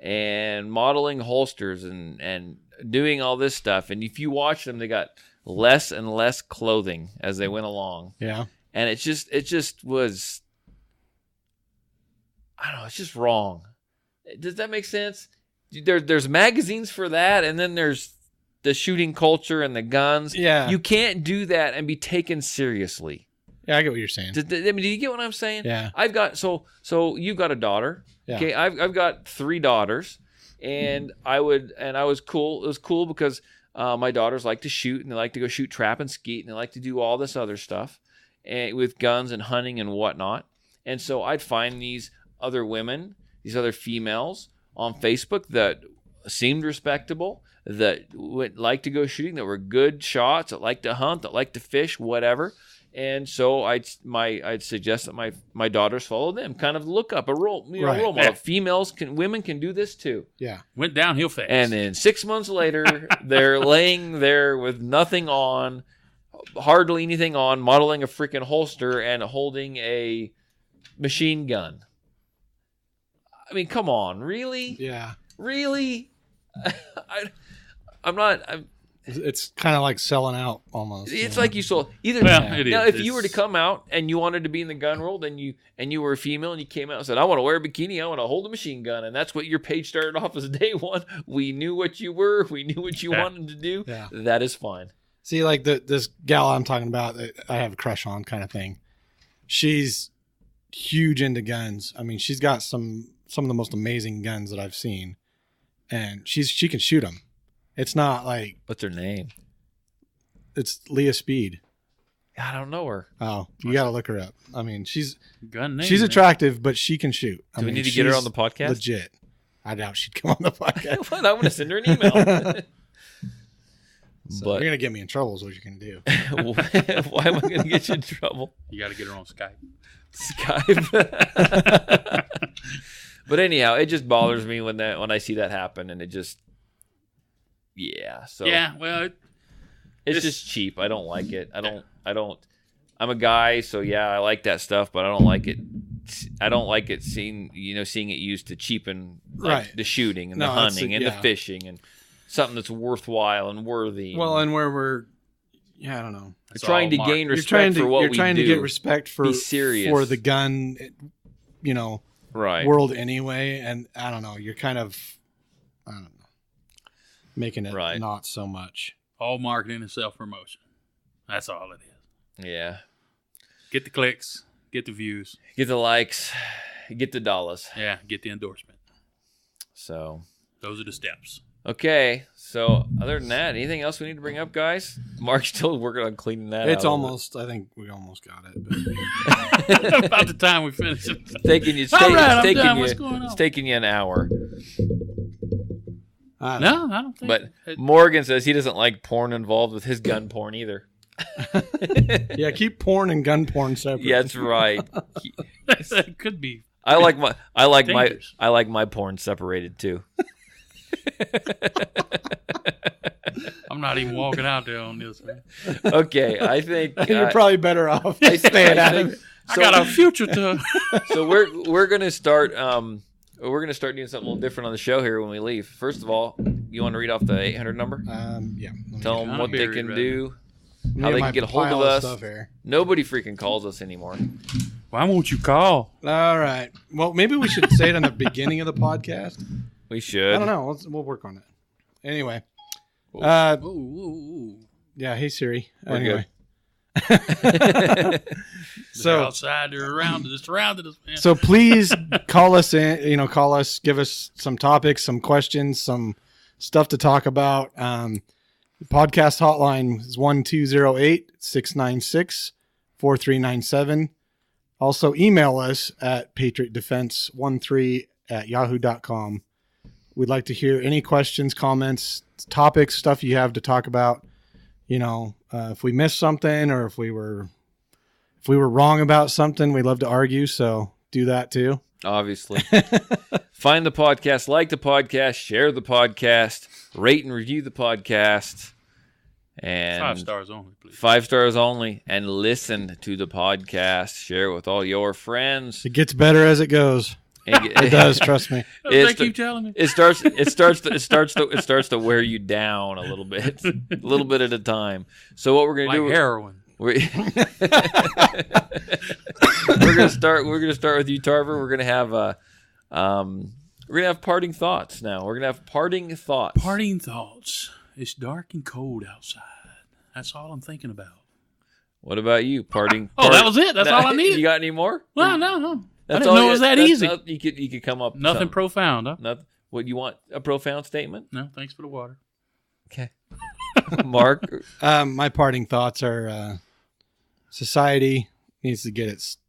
And modeling holsters and doing all this stuff. And if you watch them, they got less and less clothing as they went along. Yeah. And it just was, I don't know, it's just wrong. Does that make sense? There's magazines for that, and then there's the shooting culture and the guns. Yeah. You can't do that and be taken seriously. Yeah, I get what you're saying. Do you get what I'm saying? Yeah. I've got, so you've got a daughter. Yeah. Okay. I've got 3 daughters, and I was cool. It was cool because my daughters like to shoot, and they like to go shoot trap and skeet, and they like to do all this other stuff with guns and hunting and whatnot. And so I'd find these other women, these other females on Facebook that seemed respectable, that would like to go shooting, that were good shots, that like to hunt, that like to fish, whatever. And so I'd suggest that my daughters follow them, kind of look up a role model. Yeah. Women can do this too. Yeah. Went downhill fast. And then 6 months later, they're laying there with nothing on, hardly anything on, modeling a freaking holster and holding a machine gun. I mean, come on, really? Yeah. Really? It's kind of like selling out almost. It's like you sold either. Now, if you were to come out and you wanted to be in the gun world, and you were a female and you came out and said, "I want to wear a bikini, I want to hold a machine gun," and that's what your page started off as day one. We knew what you were. We knew what you wanted to do. Yeah. That is fine. See, like this gal I'm talking about that I have a crush on, kind of thing. She's huge into guns. I mean, she's got some of the most amazing guns that I've seen, and she can shoot them. It's not like... What's her name? It's Leah Speed. I don't know her. Oh, you got to look her up. I mean, she's attractive, but she can shoot. Do we need to get her on the podcast? Legit. I doubt she'd come on the podcast. I'm going to send her an email. So you're going to get me in trouble is what you're going to do. Why am I going to get you in trouble? You got to get her on Skype. But anyhow, it just bothers me when I see that happen, and it just... Yeah. So yeah, well, it's just cheap. I don't like it. I don't. I'm a guy, so yeah, I like that stuff, but I don't like it. I don't like it seeing it used to cheapen the shooting and the hunting and the fishing and something that's worthwhile and worthy. Well, and where we're, I don't know. Trying to gain respect for what we do. You're trying to get respect for the gun, world anyway, and I don't know. You're kind of, I don't know. Making it not so much. All marketing and self-promotion. That's all it is. Yeah. Get the clicks. Get the views. Get the likes. Get the dollars. Yeah, get the endorsement. So. Those are the steps. Okay. So other than that, anything else we need to bring up, guys? Mark's still working on cleaning that. It's out almost. I think we almost got it. About the time we finish it. It's taking you. All right, I'm taking done. you. What's going on? It's taking you an hour. No, I don't think. But Morgan says he doesn't like porn involved with his gun porn either. Yeah, keep porn and gun porn separate. Yeah, that's right. that could be. I like Dangerous. my porn separated too. I'm not even walking out there on this, man. Okay, I think You're probably better off I staying out of think- it. I got a future to. So we're gonna start doing something a little different on the show here when we leave. First of all, you want to read off the 800 number? Yeah. Tell them what they can do, how they can get a hold of us. Here. Nobody freaking calls us anymore. Why won't you call? All right. Well, maybe we should say it in the beginning of the podcast. We should. I don't know. We'll work on it. Anyway. Ooh. Yeah. Hey Siri. We're Anyway. They're So outside, they're around, they're surrounded us, man. So please call us in. Call us. Give us some topics, some questions, some stuff to talk about. The podcast hotline is 1208-696-4397. Also email us at patriotdefense13@yahoo.com. We'd like to hear any questions, comments, topics, stuff you have to talk about. If we missed something or if we were wrong about something, we'd love to argue. So do that too. Obviously. Find the podcast, like the podcast, share the podcast, rate and review the podcast. And 5 stars only, please. 5 stars only. And listen to the podcast. Share it with all your friends. It gets better as it goes. It does, trust me. They keep telling me. It starts to wear you down a little bit at a time. So what we're gonna Like do? heroin. We're gonna start with you, Tarver. We're gonna have parting thoughts now. We're gonna have parting thoughts. Parting thoughts. It's dark and cold outside. That's all I'm thinking about. What about you? Parting. Oh, that was it. That's all I needed. You got any more? Well, no. I That's didn't all know it was that easy. You could come up. with Nothing something. profound, huh? Nothing. What you want? A profound statement? No, thanks for the water. Okay. Mark. My parting thoughts are society needs to get its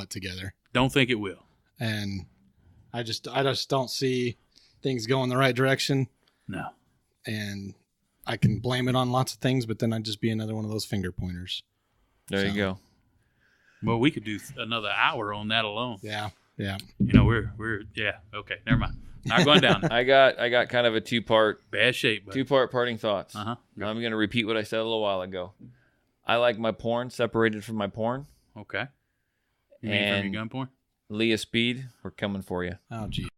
together. Don't think it will. And I just don't see things going the right direction. No. And I can blame it on lots of things, but then I'd just be another one of those finger pointers. There you go. Well, we could do another hour on that alone. Yeah. We're okay. Never mind. Not going down. I got kind of a two-part Bad shape. But parting thoughts. Uh-huh. I'm going to repeat what I said a little while ago. I like my porn separated from my porn. Okay. You mean And from your gun porn? Leah Speed, we're coming for you. Oh, gee.